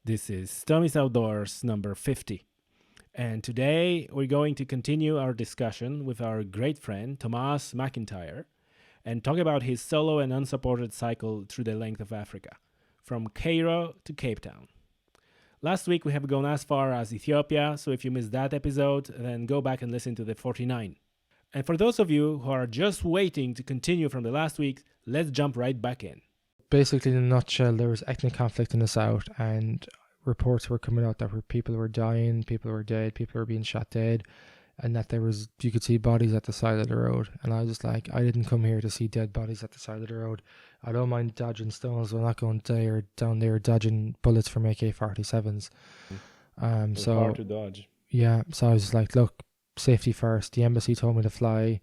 This is Tommy's Outdoors number 50. And today we're going to continue our discussion with our great friend Tomás Mac and talk about his solo and unsupported cycle through the length of Africa, from Cairo to Cape Town. Last week we have gone as far as Ethiopia, so if you missed that episode, then go back and listen to the 49. And for those of you who are just waiting to continue from the last week, let's jump right back in. Basically, in a nutshell, there was ethnic conflict in the south, and reports were coming out that people were dying, people were dead, people were being shot dead, and that you could see bodies at the side of the road. And I was just like, I didn't come here to see dead bodies at the side of the road. I don't mind dodging stones, but I'm not going down there dodging bullets from AK-47s. So hard to dodge. Yeah, so I was just like, look, safety first. The embassy told me to fly,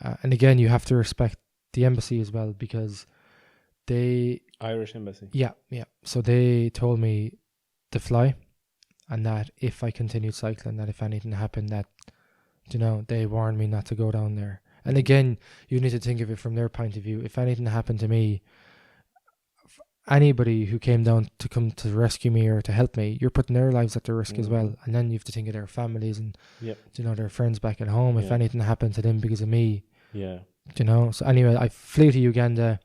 and again, you have to respect the embassy as well, because Irish embassy. Yeah. So they told me to fly, and that if I continued cycling, that if anything happened, that, they warned me not to go down there. And again, you need to think of it from their point of view. If anything happened to me, anybody who came down to come to rescue me or to help me, you're putting their lives at the risk as well. And then you have to think of their families and their friends back at home. If anything happened to them because of me, so anyway, I flew to Uganda.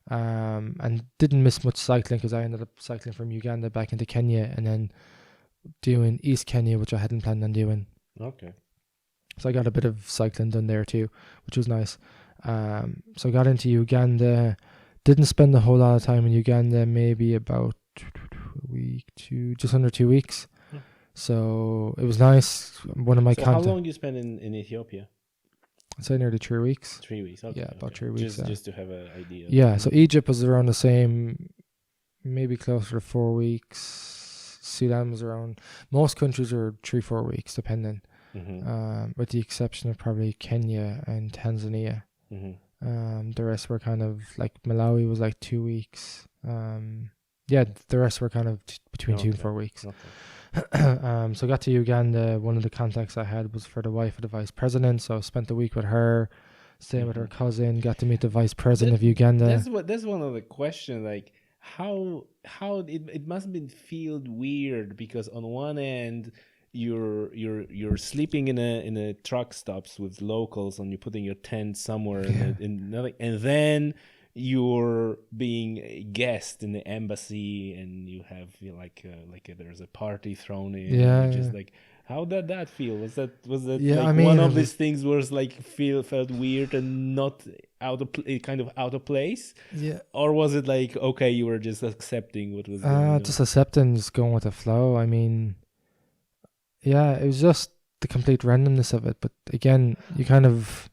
And didn't miss much cycling, because I ended up cycling from Uganda back into Kenya and then doing East Kenya, which I hadn't planned on doing. Okay. So I got a bit of cycling done there too, which was nice. So I got into Uganda, didn't spend a whole lot of time in Uganda, maybe about just under 2 weeks. So it was nice. One of my how long do you spend in Ethiopia? I'd say nearly 3 weeks. 3 weeks, okay. Yeah, about 3 weeks. Just to have an idea. Yeah, so Egypt was around the same, maybe closer to 4 weeks. Sudan was around, most countries are 3-4 weeks, depending. With the exception of probably Kenya and Tanzania. The rest were kind of, like Malawi was like 2 weeks. The rest were kind of between 2 and 4 weeks. Okay. So I got to Uganda. One of the contacts I had was for the wife of the vice president, so I spent the week with her, staying with her cousin, got to meet the vice president of Uganda. That's one of the questions, like how it must feel weird, because on one end you're sleeping in a truck stops with locals, and you're putting your tent somewhere in another, and then you're being a guest in the embassy, and you have there's a party thrown in. Just like, how did that feel? Was that one of these things where it's like felt weird and not out of place? Yeah. Or was it like, okay, you were just accepting what was going on? Just accepting, just going with the flow. I mean, it was just the complete randomness of it. But again, it was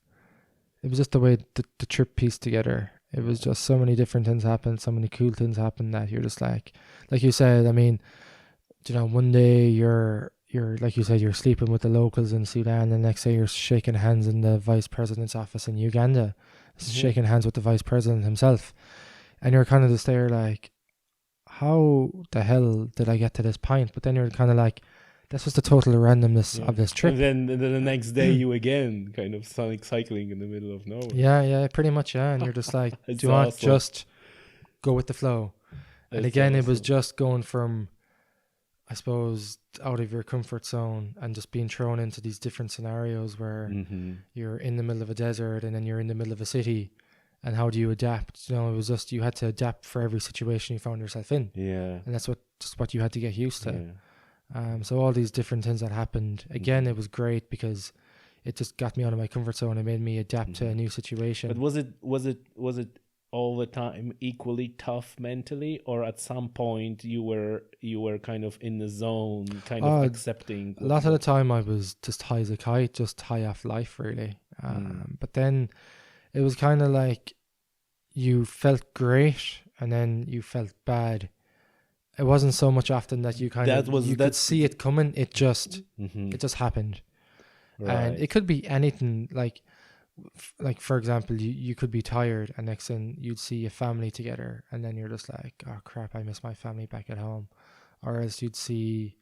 just the way the trip pieced together. It was just so many different things happened, so many cool things happened, that you're just like you said, I mean, one day you're like you said, you're sleeping with the locals in Sudan, and the next day you're shaking hands in the vice president's office in Uganda, shaking hands with the vice president himself. And you're kind of just there like, how the hell did I get to this point? But then you're kind of like, this was the total randomness of this trip. And then the next day you again kind of cycling in the middle of nowhere. Yeah, pretty much, yeah. And you're just like, do you want to just go with the flow? And again, it was just going from, I suppose, out of your comfort zone and just being thrown into these different scenarios where you're in the middle of a desert and then you're in the middle of a city. And how do you adapt? It was just, you had to adapt for every situation you found yourself in. Yeah. And that's what you had to get used to. Yeah. So all these different things that happened, again, it was great because it just got me out of my comfort zone. It made me adapt to a new situation. But was it all the time equally tough mentally, or at some point you were kind of in the zone, kind of accepting? A lot of the time I was just high as a kite, just high off life, really. But then it was kind of like you felt great and then you felt bad. It wasn't so much often that you could see it coming. It just happened. Right. And it could be anything, like for example, you could be tired and next thing you'd see your family together and then you're just like, oh crap, I miss my family back at home. Or else you'd see,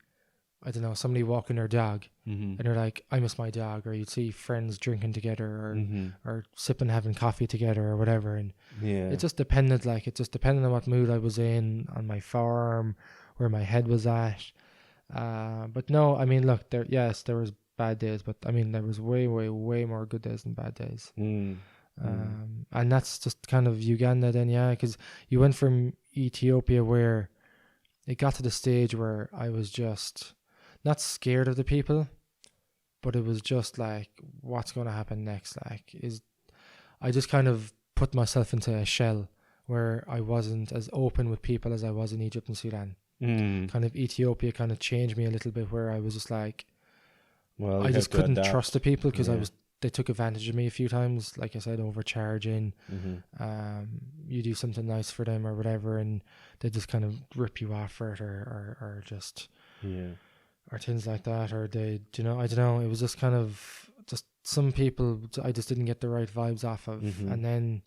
I don't know, somebody walking their dog and you're like, I miss my dog. Or you'd see friends drinking together or sipping, having coffee together or whatever. And it just depended on what mood I was in, on my farm, where my head was at. But no, I mean, look, there was bad days, but I mean, there was way more good days than bad days. And that's just kind of Uganda then, yeah, because you went from Ethiopia where it got to the stage where I was just not scared of the people, but it was just like, what's going to happen next? Like, I just kind of put myself into a shell where I wasn't as open with people as I was in Egypt and Sudan. Kind of Ethiopia kind of changed me a little bit, where I was just like, well, I just couldn't trust the people because they took advantage of me a few times. Like I said, overcharging. You do something nice for them or whatever, and they just kind of rip you off for it, or just or things like that, or they, I don't know. It was just kind of just some people I just didn't get the right vibes off of, and then,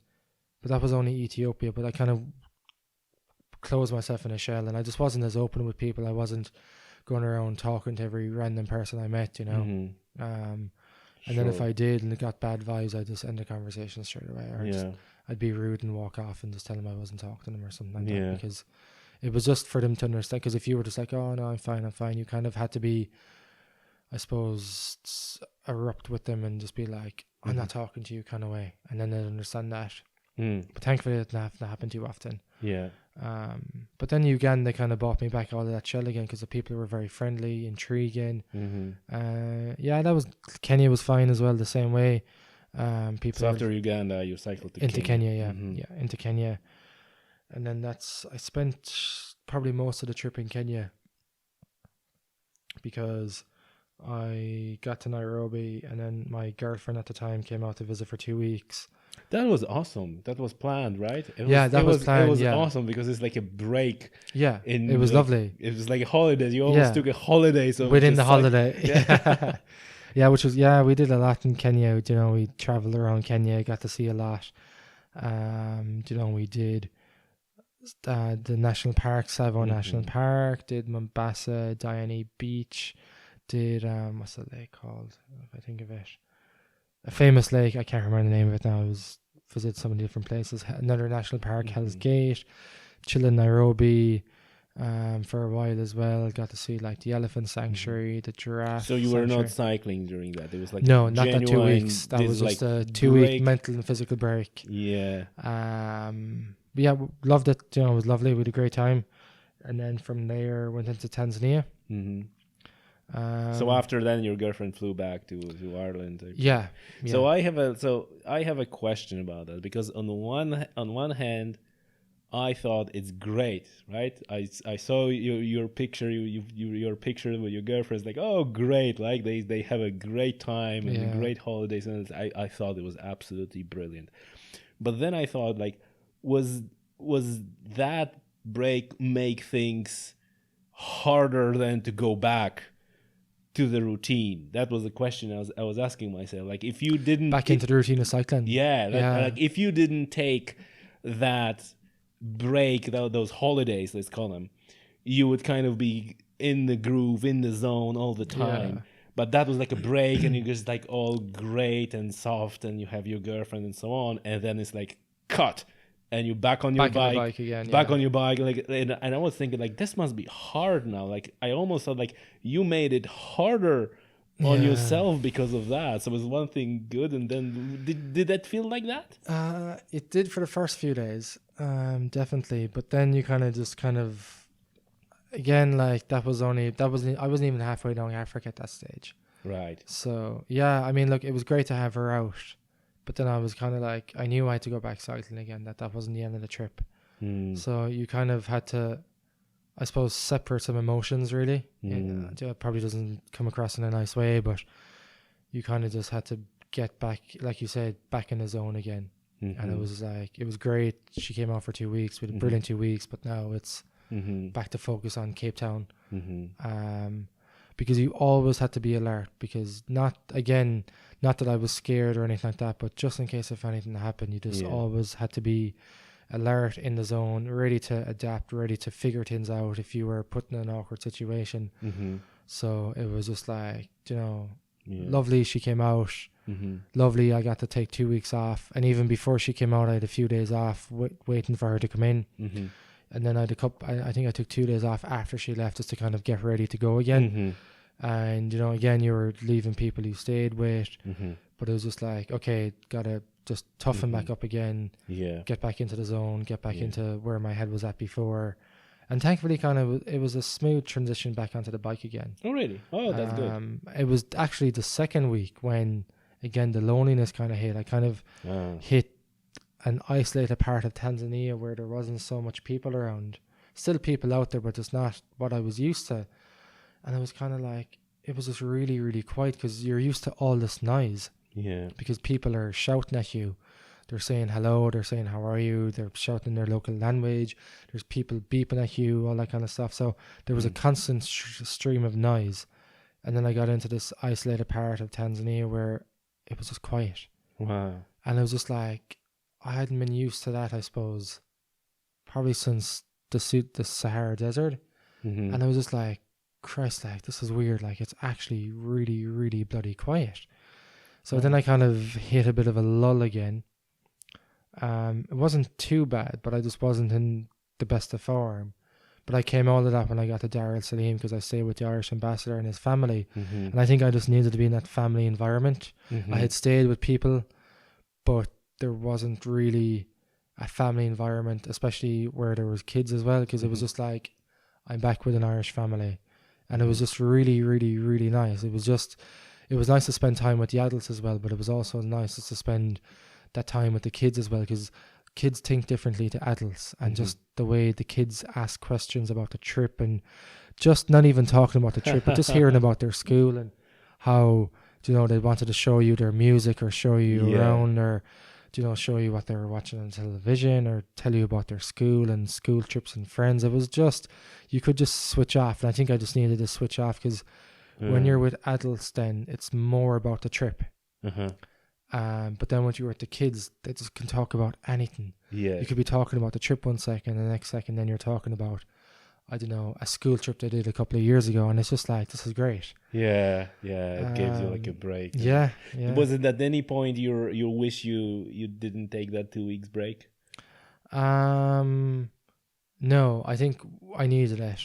but that was only Ethiopia. But I kind of closed myself in a shell, and I just wasn't as open with people. I wasn't going around talking to every random person I met, and then if I did and it got bad vibes, I'd just end the conversation straight away, or I'd be rude and walk off and just tell them I wasn't talking to them or something like that, because it was just for them to understand. Because if you were just like, oh no, I'm fine, you kind of had to be, I suppose, erupt with them and just be like, I'm not talking to you kind of way, and then they'd understand that. But thankfully it didn't have to happen too often. But then Uganda, they kind of brought me back out of that shell again, because the people were very friendly, intriguing. Kenya was fine as well, the same way. People. So after Uganda, you cycled to into Kenya, into Kenya, and then I spent probably most of the trip in Kenya, because I got to Nairobi, and then my girlfriend at the time came out to visit for 2 weeks. That was awesome. That was planned, right? That was planned. It was awesome, because it's like a break. Yeah, it was lovely. It was like a holiday. You almost took a holiday. So within the holiday. Which was, we did a lot in Kenya. We traveled around Kenya, got to see a lot. We did the national park, Tsavo National Park, did Mombasa, Diani Beach, did, what's that lake called? If I think of it. A famous lake, I can't remember the name of it now. I was visited so many different places. Another national park, Hell's Gate, chill in Nairobi for a while as well. Got to see like the elephant sanctuary, the giraffe. So you were not cycling during that? It was like no, not that 2 weeks. That was just a 2-week mental and physical break. Loved it. It was lovely. We had a great time, and then from there went into Tanzania. So after then, your girlfriend flew back to Ireland. So I have a question about that, because on one hand, I thought it's great, right? I saw your picture, your picture with your girlfriend. Like, oh, great! Like they have a great time and great holidays, and I thought it was absolutely brilliant. But then I thought, like, was that break make things harder than to go back to the routine? That was the question I was asking myself. Like, if you didn't back into the routine of cycling, like if you didn't take that break, those holidays, let's call them, you would kind of be in the groove, in the zone all the time. But that was like a break, and you're just like all great and soft, and you have your girlfriend and so on, and then it's like cut, and you're back on your bike again, on your bike, like, and I was thinking, like, this must be hard now. Like, I almost thought, like, you made it harder on yourself because of that. So it was one thing good, and then did that feel like that? It did for the first few days, definitely. But then you kind of again, like, I wasn't even halfway down Africa at that stage. Right. So I mean, look, it was great to have her out. But then I was kind of like, I knew I had to go back cycling again, that wasn't the end of the trip. So you kind of had to, I suppose, separate some emotions, really. It probably doesn't come across in a nice way, but you kind of just had to get back, like you said, back in the zone again. And it was like, it was great. She came out for 2 weeks. We had a brilliant 2 weeks, but now it's back to focus on Cape Town. Because you always had to be alert, because not that I was scared or anything like that, but just in case if anything happened, you just always had to be alert, in the zone, ready to adapt, ready to figure things out if you were put in an awkward situation. So it was just like, lovely she came out, lovely I got to take 2 weeks off, and even before she came out I had a few days off waiting for her to come in. And then I had a couple. I think I took 2 days off after she left just to kind of get ready to go again. And you know, again, you were leaving people you stayed with, but it was just like, okay, gotta just toughen back up again. Get back into the zone. Get back into where my head was at before. And thankfully, kind of, it was a smooth transition back onto the bike again. Oh, really? Oh, that's good. It was actually the second week when, again, the loneliness kind of hit. I kind of hit an isolated part of Tanzania where there wasn't so much people around. Still people out there, but it's not what I was used to. And I was kind of like, it was just really, really quiet because you're used to all this noise. Yeah. Because people are shouting at you. They're saying hello, they're saying how are you, they're shouting their local language, there's people beeping at you, all that kind of stuff. So there was a constant stream of noise. And then I got into this isolated part of Tanzania where it was just quiet. Wow. And I was just like, I hadn't been used to that, I suppose, probably since the Sahara Desert. And I was just like, Christ, like, this is weird. Like, it's actually really, really bloody quiet. So then I kind of hit a bit of a lull again. It wasn't too bad, but I just wasn't in the best of form. But I came out of that when I got to Dar es Salaam because I stayed with the Irish ambassador and his family. And I think I just needed to be in that family environment. I had stayed with people, but there wasn't really a family environment, especially where there was kids as well, because it was just like, I'm back with an Irish family. And it was just really, really, really nice. It was nice to spend time with the adults as well, but it was also nice just to spend that time with the kids as well, because kids think differently to adults, and just the way the kids ask questions about the trip, and just not even talking about the trip, but just hearing about their school and how, you know, they wanted to show you their music or show you around, or, you know, show you what they were watching on television or tell you about their school and school trips and friends. It was just, you could just switch off. And I think I just needed to switch off because when you're with adults, then it's more about the trip. But then when you're with the kids, they just can talk about anything. You could be talking about the trip one second, and the next second then you're talking about, I don't know, a school trip they did a couple of years ago, and it's just like, this is great. It gives you like a break. Was it at any point you wish you didn't take that 2 weeks break? No, I think I needed it.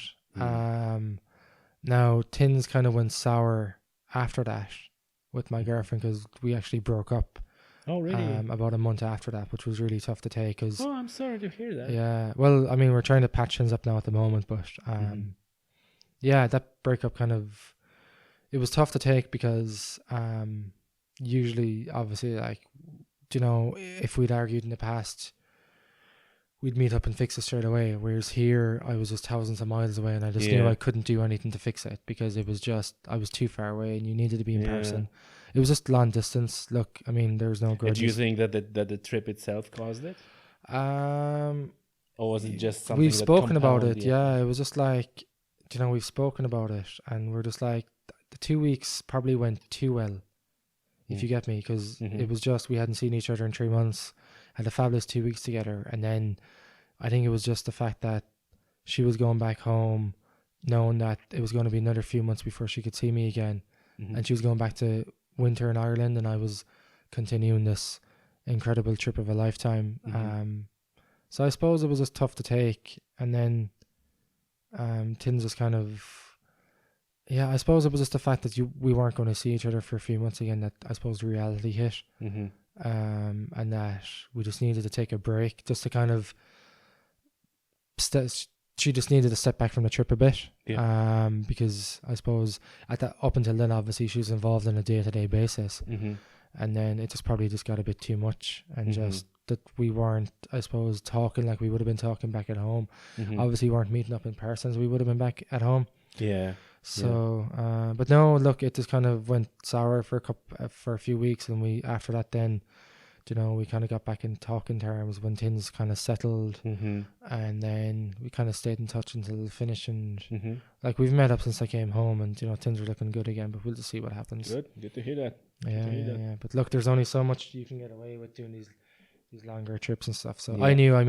Now things kind of went sour after that with my girlfriend because we actually broke up. Oh, really? About a month after that, which was really tough to take. Cause, oh, I'm sorry to hear that. Yeah, well, I mean, we're trying to patch things up now at the moment, but yeah, that breakup kind of, it was tough to take because usually, obviously, like, you know, if we'd argued in the past, we'd meet up and fix it straight away. Whereas here, I was just thousands of miles away, and I just knew I couldn't do anything to fix it because it was just, I was too far away, and you needed to be in person. It was just long distance. Look, I mean, there's no grudges. Do you think that the trip itself caused it? Or was it just something we've spoken about it? Yeah, it was just like, you know, we've spoken about it, and we're just like, the 2 weeks probably went too well, if you get me, because it was just, we hadn't seen each other in 3 months, had a fabulous 2 weeks together, and then I think it was just the fact that she was going back home, knowing that it was going to be another few months before she could see me again, and she was going back to winter in Ireland, and I was continuing this incredible trip of a lifetime. So I suppose it was just tough to take, and then things just kind of, I suppose it was just the fact that we weren't going to see each other for a few months again, that I suppose the reality hit, and that we just needed to take a break, just to kind of she just needed to step back from the trip a bit, because I suppose up until then, obviously, she was involved on a day-to-day basis, and then it just probably just got a bit too much, and just that we weren't, I suppose, talking like we would have been talking back at home. Obviously, we weren't meeting up in person, so we would have been back at home. So, but no, look, it just kind of went sour for a few weeks, and after that then, you know, we kind of got back in talking terms when things kind of settled, and then we kind of stayed in touch until the finish, and like we've met up since I came home, and you know, things are looking good again, but we'll just see what happens. Good to hear that. Yeah. But look, there's only so much you can get away with doing these longer trips and stuff. So I knew I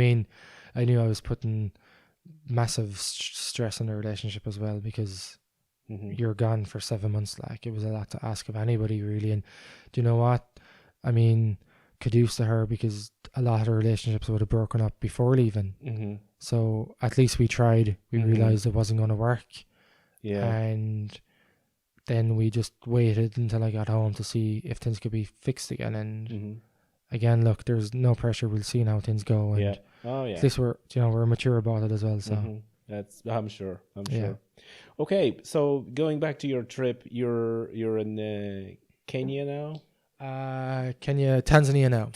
was putting massive stress on the relationship as well, because you're gone for 7 months. Like, it was a lot to ask of anybody, really. And do you know what? I mean, kudos to her, because a lot of her relationships would have broken up before leaving. So at least we tried. We realized it wasn't going to work. Yeah. And then we just waited until I got home to see if things could be fixed again. And again, look, there's no pressure. We'll see how things go. And at least we're mature about it as well. So I'm sure. Okay, so going back to your trip, you're in Kenya now. Tanzania now.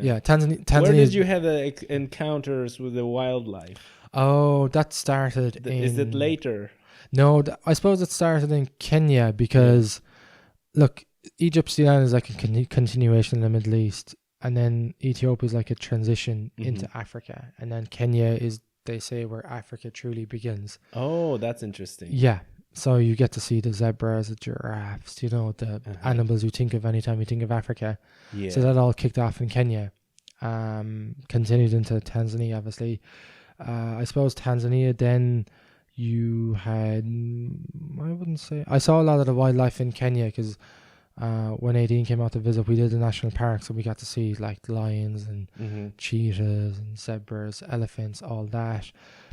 Yeah, Tanzania. Where did you have encounters with the wildlife? Oh, that started Is it later? No, I suppose it started in Kenya because, look, Egypt, Sudan is like a continuation in the Middle East, and then Ethiopia is like a transition into Africa, and then Kenya is, they say, where Africa truly begins. Oh, that's interesting. Yeah. So you get to see the zebras, the giraffes, the animals you think of anytime you think of Africa. Yeah. So that all kicked off in Kenya. Continued into Tanzania, obviously. I suppose Tanzania, then you had, I saw a lot of the wildlife in Kenya because when 18 came out to visit, we did the national park, so we got to see like lions and cheetahs and zebras, elephants, all that.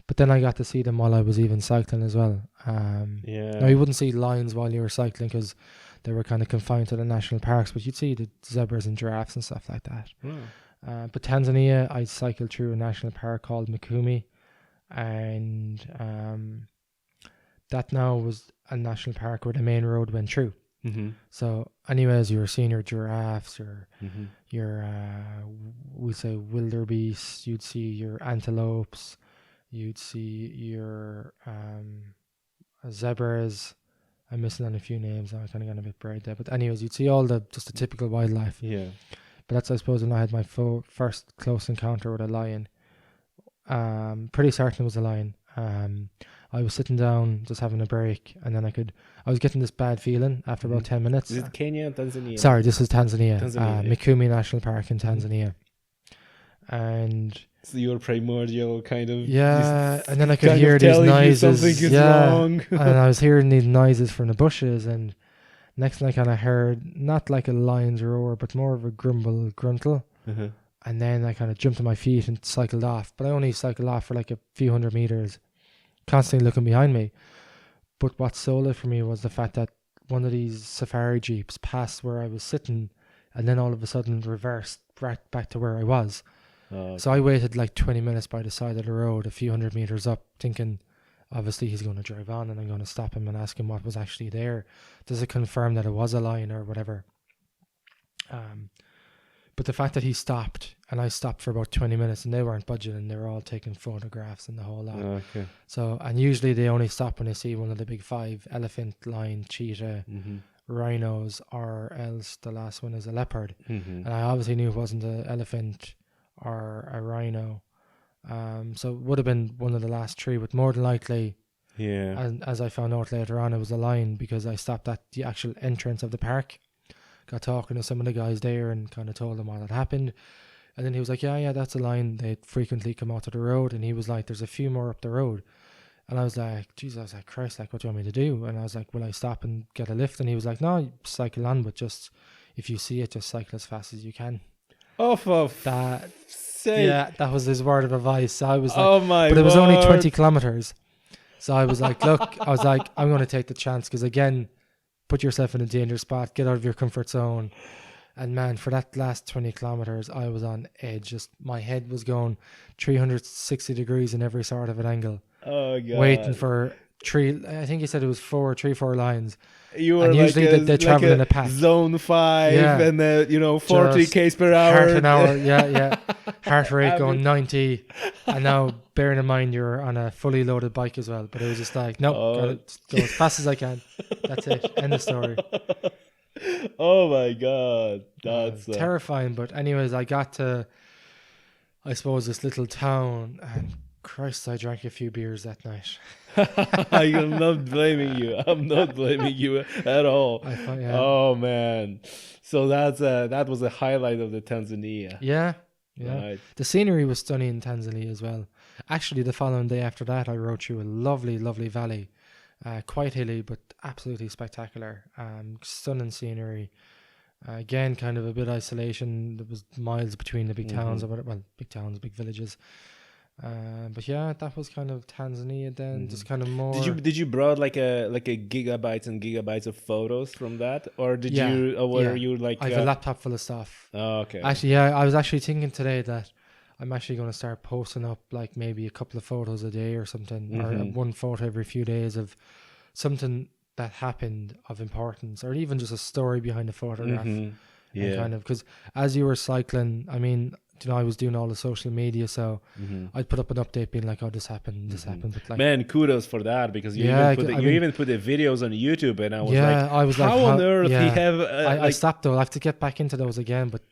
But then I got to see them while I was even cycling as well. Now you wouldn't see lions while you were cycling because they were kind of confined to the national parks, but you'd see the zebras and giraffes and stuff like that. But Tanzania, I cycled through a national park called Mikumi, and that now was a national park where the main road went through. So anyways, you were seeing your giraffes, your we say wildebeests, you'd see your antelopes, you'd see your zebras. I'm missing on a few names. I'm kind of getting a bit buried there, but anyways, you'd see all the typical wildlife. Yeah. But that's, I suppose, when I had my first close encounter with a lion. Pretty certain it was a lion. I was sitting down, just having a break, and then I was getting this bad feeling after about 10 minutes. Is it Kenya or Tanzania? Sorry, this is Tanzania. Mikumi National Park in Tanzania. And so your primordial kind of... Yeah, and then I could hear these noises. Something is wrong. And I was hearing these noises from the bushes, and next thing I kind of heard, not like a lion's roar, but more of a gruntle. And then I kind of jumped to my feet and cycled off. But I only cycled off for like a few hundred meters, constantly looking behind me. But what sold it for me was the fact that one of these safari jeeps passed where I was sitting and then all of a sudden reversed right back to where I was. Okay. So I waited like 20 minutes by the side of the road, a few hundred meters up, thinking, obviously he's going to drive on and I'm going to stop him and ask him what was actually there. Does it confirm that it was a lion or whatever? But the fact that he stopped and I stopped for about 20 minutes and they weren't budging and they were all taking photographs and the whole lot. Okay. So, and usually they only stop when they see one of the big five: elephant, lion, cheetah, rhinos, or else the last one is a leopard. And I obviously knew it wasn't an elephant or a rhino. So it would have been one of the last three, but more than likely, and as I found out later on, it was a lion because I stopped at the actual entrance of the park. Got talking to some of the guys there and kind of told them what had happened. And then he was like, yeah, that's a lion. They'd frequently come out to the road. And he was like, there's a few more up the road. And I was like, Jesus, I was like, Christ, like, what do you want me to do? And I was like, will I stop and get a lift? And he was like, no, cycle on, but just, if you see it, just cycle as fast as you can. Oh, for that, sake. Yeah, that was his word of advice. So I was like, oh my but it was word. only 20 kilometers. So I was like, look, I'm going to take the chance because, again, put yourself in a dangerous spot, get out of your comfort zone. And man, for that last 20 kilometers, I was on edge. Just my head was going 360 degrees in every sort of an angle. Oh, God. Waiting for I think he said it was 4 lines. You were and like usually they travel in a pack. Zone 5 and 40 k's per hour. Half an hour, yeah. Heart rate going 90. And now, bearing in mind, you're on a fully loaded bike as well. But it was just like, gotta go as fast as I can. That's it. End of story. Oh my God. That's terrifying. But anyways, I got to, I suppose, this little town, and Christ, I drank a few beers that night. I'm not blaming you. I'm not blaming you at all. Oh man. So that was a highlight of the Tanzania. Yeah. Right. The scenery was stunning in Tanzania as well. Actually, the following day after that, I rode through a lovely, lovely valley. Quite hilly, but absolutely spectacular. Stunning scenery. Again, kind of a bit isolation. There was miles between the big towns, big towns, big villages. But yeah, that was kind of Tanzania then, just kind of more. Did you brought like a gigabytes and gigabytes of photos from that, or did you, or were you like? I have a laptop full of stuff. Oh, okay. Actually, yeah, I was actually thinking today that I'm actually going to start posting up like maybe a couple of photos a day or something, or one photo every few days of something that happened of importance, or even just a story behind the photograph. Yeah. And kind of, because as you were cycling, I mean, you know, I was doing all the social media, so I'd put up an update being like, "Oh, this happened, this happened." But like, man, kudos for that, because you even put the videos on YouTube, and I was like, how on earth he have? I stopped though. I have to get back into those again, but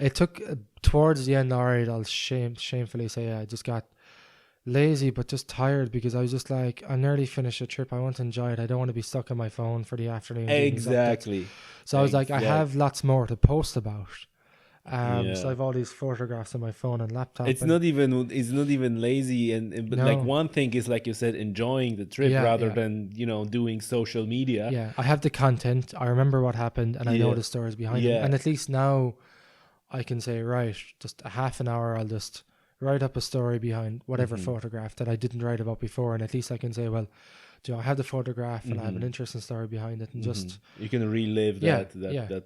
it took towards the end. All right, I'll shamefully say I just got lazy, but just tired, because I was just like, I nearly finished a trip. I want to enjoy it. I don't want to be stuck on my phone for the afternoon. Exactly. So I was like, I have lots more to post about. So I have all these photographs on my phone and laptop. It's not even lazy, but like one thing is, like you said, enjoying the trip rather than doing social media. Yeah, I have the content. I remember what happened, and I know the stories behind it. And at least now, I can say, right, just a half an hour, I'll just write up a story behind whatever photograph that I didn't write about before, and at least I can say, well, I have the photograph and I have an interesting story behind it, and just you can relive that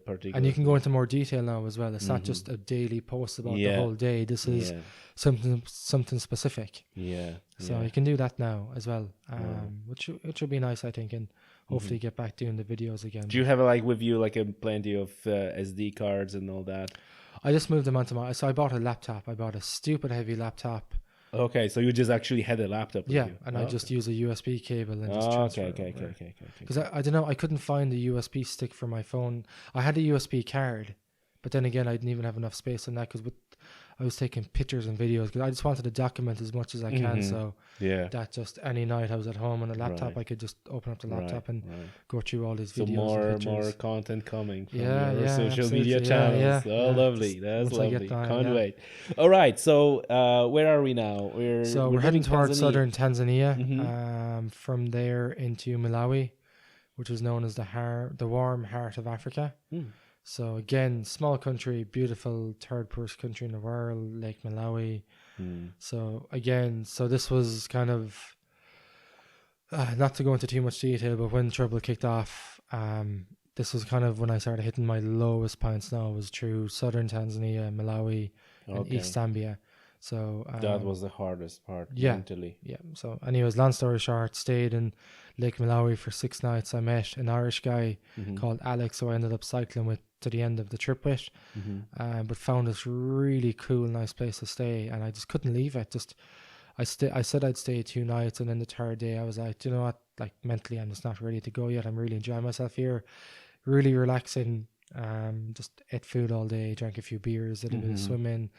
particular. And you can go into more detail now as well. It's not just a daily post about the whole day. This is something specific. So you can do that now as well, which will be nice, I think, and hopefully get back doing the videos again. Do you have like with you like a plenty of SD cards and all that? I just moved them onto so I bought a laptop. I bought a stupid heavy laptop. Okay, so you just actually had a laptop with you. And I just use a USB cable and just transfer it over. Okay. Because I don't know, I couldn't find the USB stick for my phone. I had a USB card, but then again, I didn't even have enough space on that, because I was taking pictures and videos, because I just wanted to document as much as I can. So that just any night I was at home on a laptop, I could just open up the laptop and go through all these videos. So more content coming from your social media channels. Lovely. That's lovely. Can't wait. All right. So where are we now? We're heading towards southern Tanzania. From there into Malawi, which is known as the warm heart of Africa. So again, small country, beautiful, third poorest country in the world, Lake Malawi. So again, this was kind of, not to go into too much detail, but when trouble kicked off, this was kind of when I started hitting my lowest points now, was through southern Tanzania, Malawi, and East Zambia. So that was the hardest part mentally. Yeah. So anyways, long story short, stayed in Lake Malawi for 6 nights. I met an Irish guy called Alex, who I ended up cycling with to the end of the trip with, but found this really cool, nice place to stay, and I just couldn't leave it. I said I'd stay 2 nights, and then the third day I was like, you know what, like mentally I'm just not ready to go yet. I'm really enjoying myself here, really relaxing. Just ate food all day, drank a few beers, did a bit of swimming.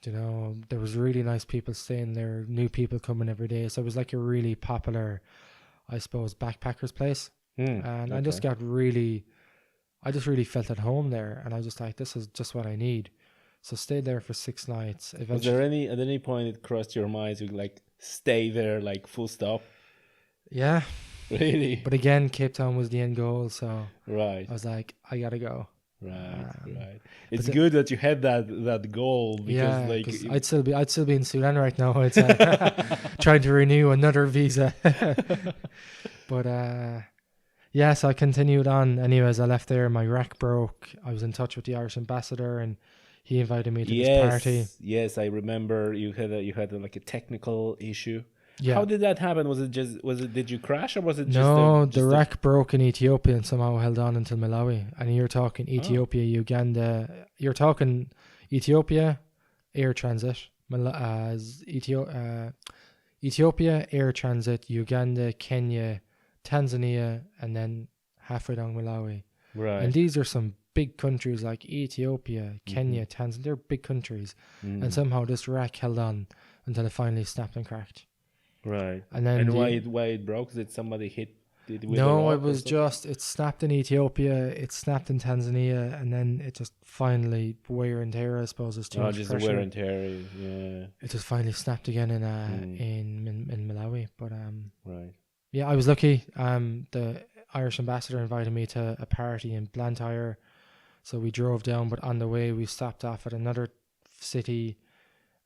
There was really nice people staying there, new people coming every day. So it was like a really popular, I suppose, backpackers place. And I just really felt at home there. And I was just like, this is just what I need. So stayed there for 6 nights. Was there at any point it crossed your mind to like stay there, like full stop? Yeah. Really? But again, Cape Town was the end goal. So I was like, I got to go. Right. It's good that you had that goal, because I'd still be in Sudan right now. It's trying to renew another visa. But so I continued on. Anyways, I left there. My rack broke. I was in touch with the Irish ambassador, and he invited me to this party. Yes, I remember you had like a technical issue. Yeah. How did that happen? Did you crash, or was it the rack broke in Ethiopia and somehow held on until Malawi? And you're talking Ethiopia, Uganda. You're talking Ethiopia, air transit. Ethiopia, air transit, Uganda, Kenya, Tanzania, and then halfway down Malawi. Right. And these are some big countries like Ethiopia, Kenya, Tanzania. They're big countries. And somehow this rack held on until it finally snapped and cracked. Right. And why it broke? Did somebody hit it with No, it was just, it snapped in Ethiopia, it snapped in Tanzania, and then it just finally, wear and tear, I suppose, is too much just pressure. Wear and tear, yeah. It just finally snapped again in Malawi. But right. Yeah, I was lucky. The Irish ambassador invited me to a party in Blantyre, so we drove down, but on the way we stopped off at another city,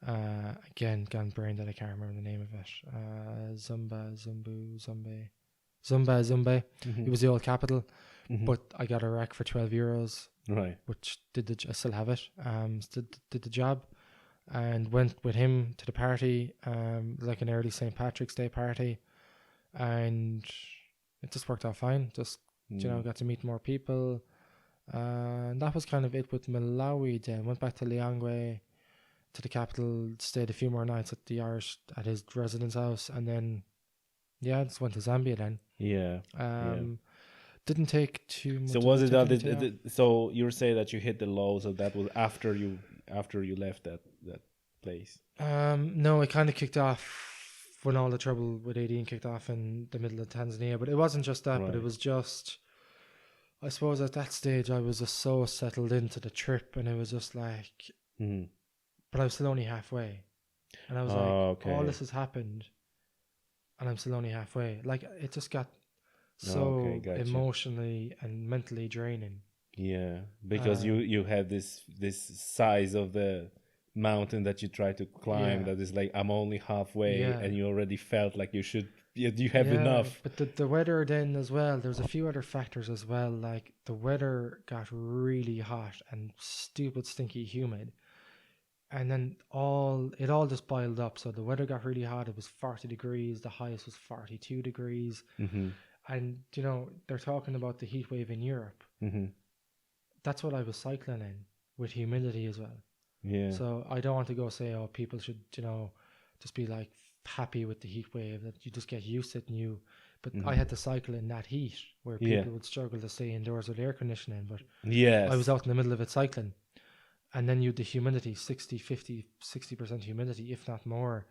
Again, gone brain that I can't remember the name of it. Zumba. It was the old capital, but I got a rack for €12, Right. which I still have it. Did the job, and went with him to the party, like an early St. Patrick's Day party, and it just worked out fine. Just got to meet more people, and that was kind of it with Malawi. Then went back to Lilongwe, to the capital, stayed a few more nights at his residence house, and then just went to Zambia then. Yeah. Didn't take too much. So was it that so you were saying that you hit the low, so that was after you left that place? No, it kind of kicked off when all the trouble with 18 kicked off in the middle of Tanzania, but it wasn't just that, but it was just, I suppose at that stage I was just so settled into the trip, and it was just like, but I was still only halfway, and I was all this has happened and I'm still only halfway. Like, it just got so emotionally and mentally draining. Yeah, because you had this size of the mountain that you try to climb that is like, I'm only halfway, and you already felt like you have enough. But the weather then as well, there's a few other factors as well, like the weather got really hot and stupid stinky humid, and then it all just piled up. So the weather got really hot. It was 40 degrees, the highest was 42 degrees, and they're talking about the heat wave in Europe. That's what I was cycling in, with humidity as well. Yeah. So I don't want to go say, oh, people should, just be like happy with the heat wave, that you just get used to it. But I had to cycle in that heat where people would struggle to stay indoors with air conditioning. But I was out in the middle of it cycling. And then you had the humidity, 60% humidity, if not more.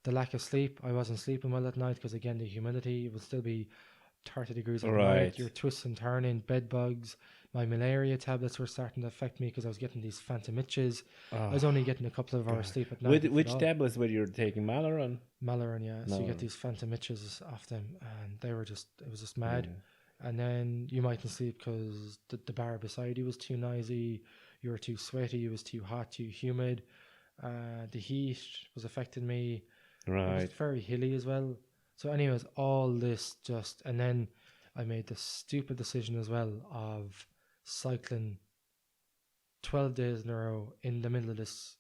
The lack of sleep, I wasn't sleeping well at night because, again, the humidity, it would still be 30 degrees at night. You're twisting and turning, bed bugs. My malaria tablets were starting to affect me because I was getting these phantom itches. I was only getting a couple of hours sleep at night. Which tablets were you taking? Malaron? Malaron, yeah. So you get these phantom itches off them, and it was just mad. Yeah. And then you mightn't sleep because the bar beside you was too noisy. You were too sweaty. It was too hot, too humid. The heat was affecting me. Right. It was very hilly as well. So anyways, all this and then I made the stupid decision as well of cycling 12 days in a row in the middle of this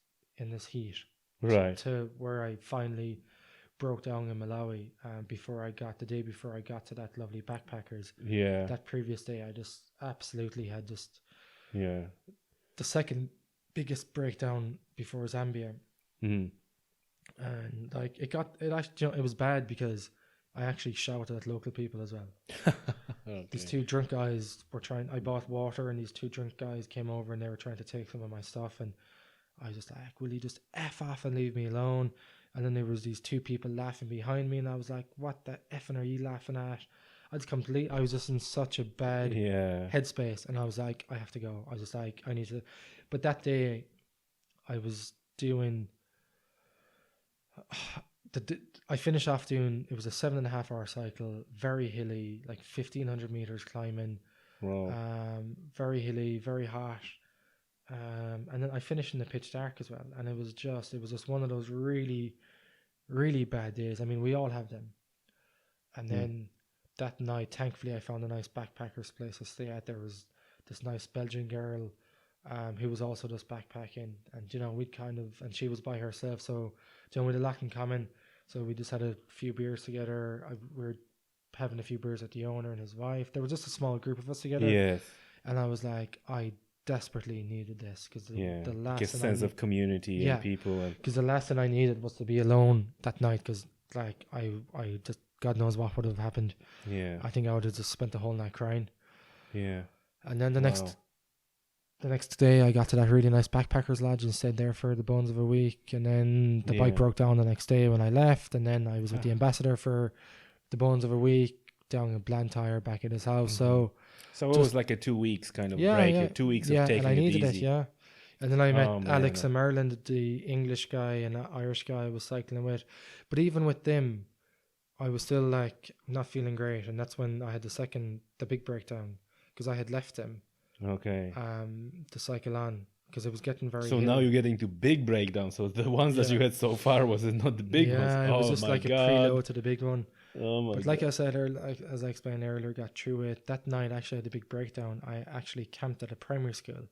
heat. Right. To where I finally broke down in Malawi the day before I got to that lovely backpackers. Yeah. That previous day I just absolutely had the second biggest breakdown before Zambia. And like it was bad because I actually shouted at local people as well. Okay. These two drunk guys I bought water, and these two drunk guys came over and they were trying to take some of my stuff, and I was just like, will you just F off and leave me alone? And then there was these two people laughing behind me, and I was like, what the effing are you laughing at? I was just in such a bad headspace, and I was like, I have to go. I was just like, I need to. But that day I was doing I finished off doing, it was a 7.5 hour cycle, very hilly, like 1,500 meters climbing. Wow. Very hilly, very hot. And then I finished in the pitch dark as well. And it was just one of those really, really bad days. I mean, we all have them. And then that night, thankfully, I found a nice backpackers place to stay at. There was this nice Belgian girl who was also just backpacking, and and she was by herself, so we had a lot in common. So we just had a few beers together. We were having a few beers with the owner and his wife. There was just a small group of us together. Yes. And I was like, I desperately needed this because the last sense of community and people. Because the last thing I needed was to be alone that night. Because like I just, God knows what would have happened. Yeah. I think I would have just spent the whole night crying. Yeah. And then the next day I got to that really nice backpackers lodge and stayed there for the bones of a week, and then the bike broke down the next day when I left, and then I was with the ambassador for the bones of a week down in Blantyre back at his house. So it was like a 2 weeks kind of break, 2 weeks of taking and I needed it easy. And then I met Alex and Maryland, the English guy and an Irish guy I was cycling with. But even with them, I was still like not feeling great, and that's when I had the big breakdown, because I had left them. Okay. To cycle on, because it was getting very. So now you're getting to big breakdowns. So the ones that you had so far was not the big ones. Yeah, it was just like a preload to the big one. Oh my But like I said earlier, as I explained earlier, got through it. That night, actually, I had a big breakdown. I actually camped at a primary school.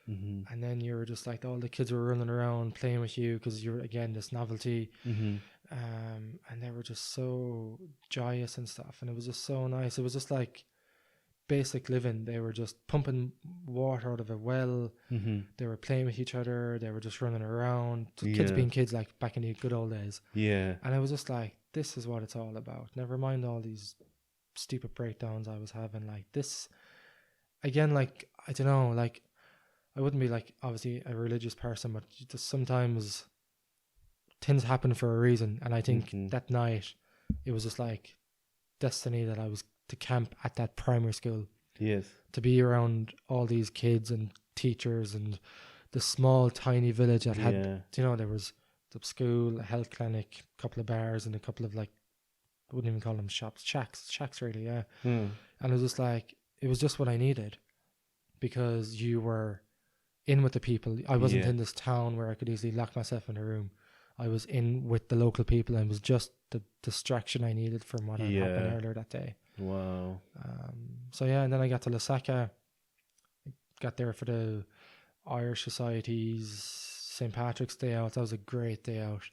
Mm-hmm. And then you were just like, all the kids were running around playing with you because you're, again, this novelty. Mm-hmm. And they were just so joyous and stuff. And it was just so nice. It was just like basic living. They were just pumping water out of a well. Mm-hmm. They were playing with each other. They were just running around. Kids being kids, like back in the good old days. Yeah. And I was just like, this is what it's all about. Never mind all these stupid breakdowns I was having. Like this, again, like, I don't know, like, I wouldn't be like obviously a religious person, but just sometimes things happen for a reason. And I think that night it was just like destiny that I was to camp at that primary school. Yes. To be around all these kids and teachers and the small tiny village that had, you know, there was the school, a health clinic, a couple of bars, and a couple of, like, I wouldn't even call them shops, shacks really, yeah. And it was just like, it was just what I needed, because you were in with the people. I wasn't in this town where I could easily lock myself in a room. I was in with the local people, and it was just the distraction I needed from what had happened earlier that day. Wow. So yeah, and then I got to Lusaka, got there for the Irish Society's St. Patrick's Day out. That was a great day out.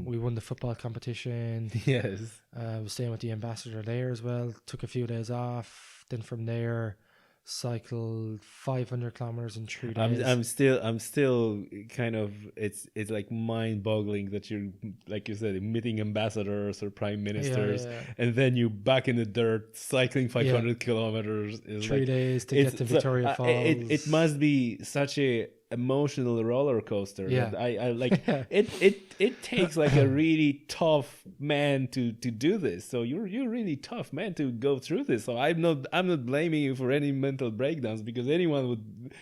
We won the football competition. Yes. I was staying with the ambassador there as well. Took a few days off. Then from there, cycled 500 kilometers in 3 days. I'm still kind of, it's like mind-boggling that you're, like you said, meeting ambassadors or prime ministers, and then you back in the dirt cycling 500 kilometers. 3 days to get to Victoria Falls. It must be such a emotional roller coaster. Yeah. I like it takes like a really tough man to do this. So you're really tough man to go through this. So I'm not blaming you for any mental breakdowns, because anyone would,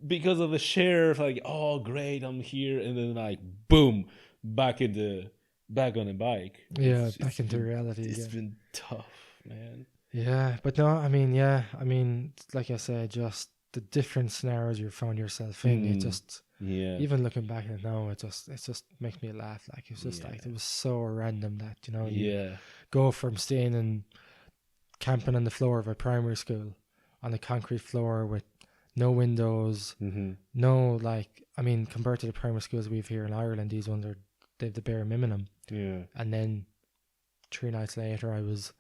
because of the share, like, oh great, I'm here, and then like boom, back on a bike. Back into reality. It's been tough, man. Yeah, but no, I mean, like I said, just the different scenarios you found yourself in, it just, even looking back at it now, it just makes me laugh. Like, it's just like, it was so random that, you know, you go from staying and camping on the floor of a primary school on a concrete floor with no windows, no, like, I mean, compared to the primary schools we've here in Ireland, these ones they've the bare minimum. And then 3 nights later, I was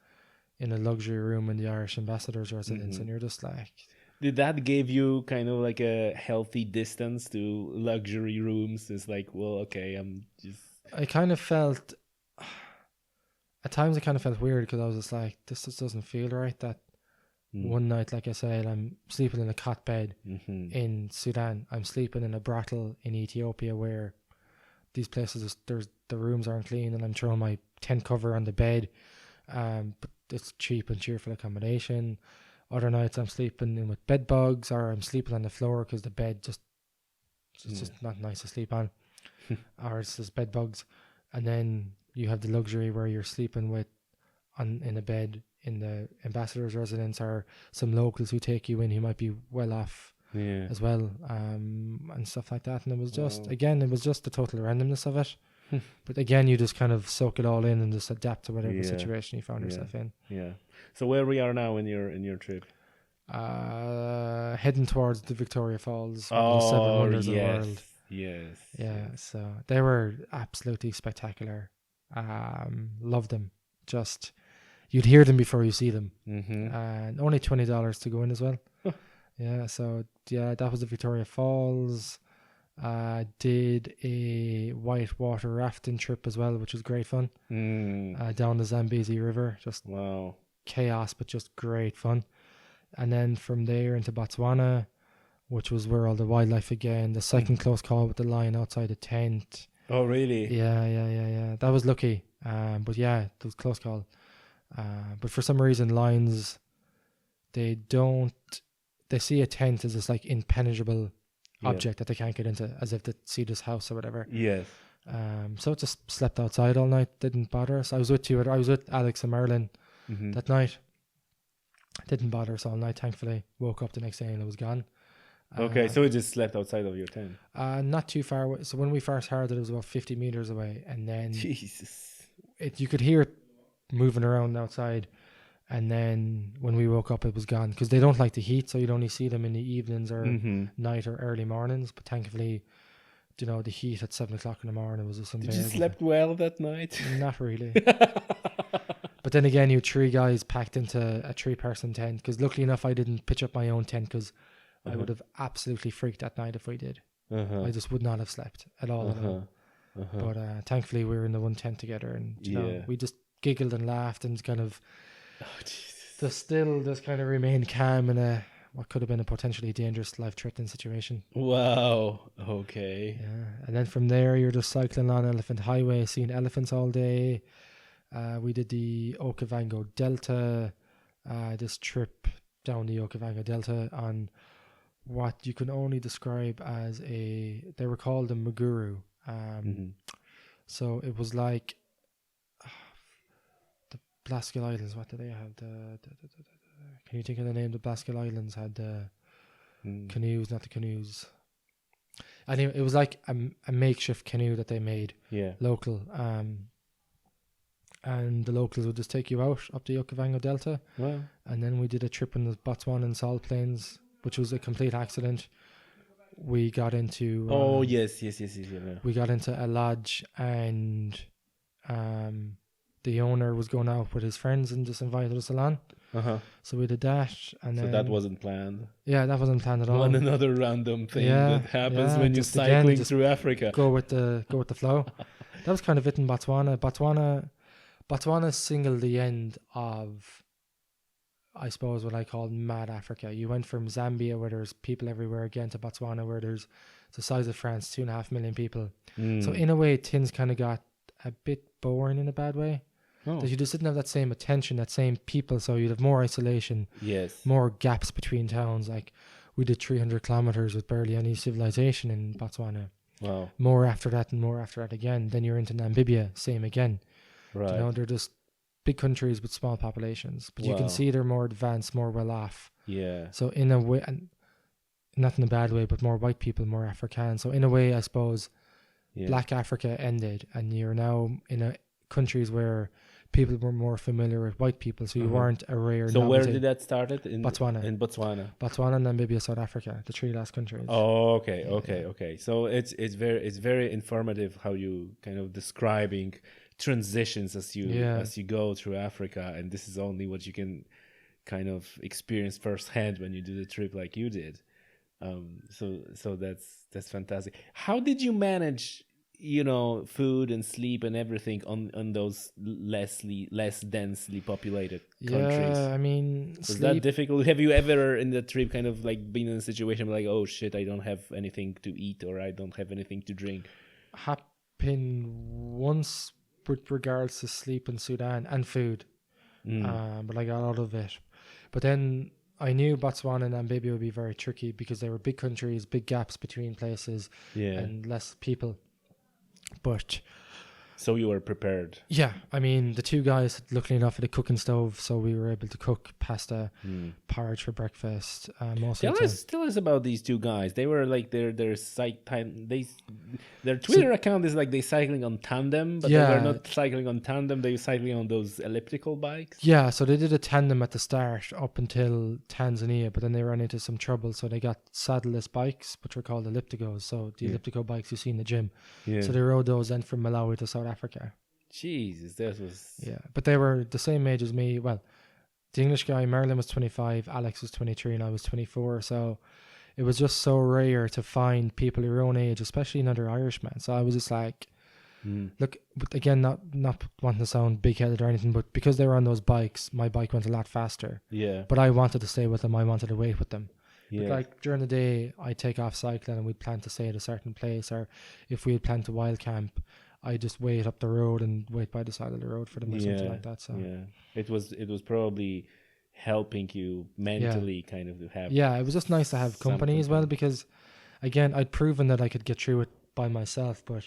in a luxury room in the Irish ambassador's residence, and you're just like, did that give you kind of like a healthy distance to luxury rooms? It's like, well, okay, I kind of felt, at times I kind of felt weird, because I was just like, this just doesn't feel right. That one night, like I said, I'm sleeping in a cot bed in Sudan. I'm sleeping in a brothel in Ethiopia, where these places, the rooms aren't clean, and I'm throwing my tent cover on the bed. But it's cheap and cheerful accommodation. Other nights I'm sleeping in with bed bugs, or I'm sleeping on the floor because the bed it's just not nice to sleep on, or it's just bed bugs. And then you have the luxury where you're sleeping in a bed in the ambassador's residence, or some locals who take you in who might be well off as well, and stuff like that. And it was just, again, it was just the total randomness of it. But again, you just kind of soak it all in and just adapt to whatever situation you found yourself in. Yeah. So where we are now in your trip? Heading towards the Victoria Falls, one of the 7 wonders of the world. Yes. Yeah. So they were absolutely spectacular. Loved them. Just, you'd hear them before you see them. And only $20 to go in as well. Yeah. So that was the Victoria Falls. Did a whitewater rafting trip as well, which was great fun. Down the Zambezi River, just chaos, but just great fun. And then from there into Botswana, which was where all the wildlife again. The second close call with the lion outside the tent. Oh, really? Yeah. That was lucky. But yeah, it was close call. But for some reason, lions, they see a tent as this like impenetrable object that they can't get into, as if they see this house or whatever. Yes. So it just slept outside all night, didn't bother us. I was with Alex and Marilyn that night. Didn't bother us all night, thankfully. Woke up the next day and it was gone. Okay, so it just slept outside of your tent. Not too far away. So when we first heard it, it was about 50 meters away, and then Jesus. you could hear it moving around outside. And then when we woke up, it was gone, because they don't like the heat, so you'd only see them in the evenings or night or early mornings. But thankfully, you know, the heat at 7 o'clock in the morning was just unbearable. Did you slept well that night? Not really. But then again, you had 3 guys packed into a 3-person tent, because luckily enough, I didn't pitch up my own tent, because I would have absolutely freaked that night if I did. I just would not have slept at all. But thankfully, we were in the one tent together, and you know, we just giggled and laughed and kind of just kind of remained calm in a what could have been a potentially dangerous, life-threatening situation. Wow. Okay. Yeah, and then from there, you're just cycling on Elephant Highway, seeing elephants all day. We did the Okavango Delta, this trip down the Okavango Delta on what you can only describe as they were called a Maguru. So it was like the Blasket Islands. What do they have? Can you think of the name? The Blasket Islands had the canoes, not the canoes. Anyway, it was like a makeshift canoe that they made, local. And the locals would just take you out up the Okavango Delta. Wow. And then we did a trip in the Botswana and Salt Plains, which was a complete accident. We got into yes. we got into a lodge, and the owner was going out with his friends and just invited us along. So we did that, and so then that wasn't planned. Yeah, that wasn't planned at all. Another random thing that happens when you're cycling through Africa. Go with the flow. That was kind of it in Botswana. Botswana singled the end of, I suppose, what I call mad Africa. You went from Zambia, where there's people everywhere, again, to Botswana, where there's the size of France, 2.5 million people. So in a way, things kind of got a bit boring in a bad way. That you just didn't have that same attention, that same people, so you'd have more isolation, more gaps between towns. Like, we did 300 kilometers with barely any civilization in Botswana. Wow. More after that and more after that again. Then you're into Namibia, same again. Right. You know, they're just big countries with small populations, but you can see they're more advanced, more well off. Yeah. So in a way, and not in a bad way, but more white people, more African. So in a way, I suppose, Black Africa ended, and you're now in countries where people were more familiar with white people, so you weren't a rare So novelty. where did that start? In Botswana. In Botswana, Namibia, South Africa, the 3 last countries. Oh, okay. So it's very informative how you kind of describing transitions as you go through Africa, and this is only what you can kind of experience firsthand when you do the trip like you did. So that's fantastic. How did you manage, you know, food and sleep and everything on those less densely populated countries? Yeah, I mean, was that difficult? Have you ever in the trip kind of like been in a situation like, oh shit, I don't have anything to eat or I don't have anything to drink? Happened once with regards to sleep in Sudan and food, but I got out of it. But then I knew Botswana and Namibia would be very tricky because they were big countries, big gaps between places, and less people. But so you were prepared. Yeah, I mean, the 2 guys, luckily enough, had a cooking stove, so we were able to cook pasta, porridge for breakfast. Tell us about these 2 guys. They were like their Twitter account is like they cycling on tandem, but they were not cycling on tandem. They were cycling on those elliptical bikes. Yeah, so they did a tandem at the start up until Tanzania, but then they ran into some trouble, so they got saddleless bikes, which were called ellipticos. So the elliptical bikes you see in the gym. Yeah. So they rode those then from Malawi to South Africa. Jesus, that was... Yeah, but they were the same age as me. Well, the English guy, Merlin, was 25, Alex was 23, and I was 24. So it was just so rare to find people your own age, especially another Irishman. So I was just like, look, again, not wanting to sound big-headed or anything, but because they were on those bikes, my bike went a lot faster. Yeah. But I wanted to stay with them. I wanted to wait with them. Yeah. But like during the day, I'd take off cycling and we'd plan to stay at a certain place, or if we had planned to wild camp, I just wait up the road and wait by the side of the road for them or something like that. So it was probably helping you mentally kind of to have. Yeah, it was just nice to have company as well, because again, I'd proven that I could get through it by myself, but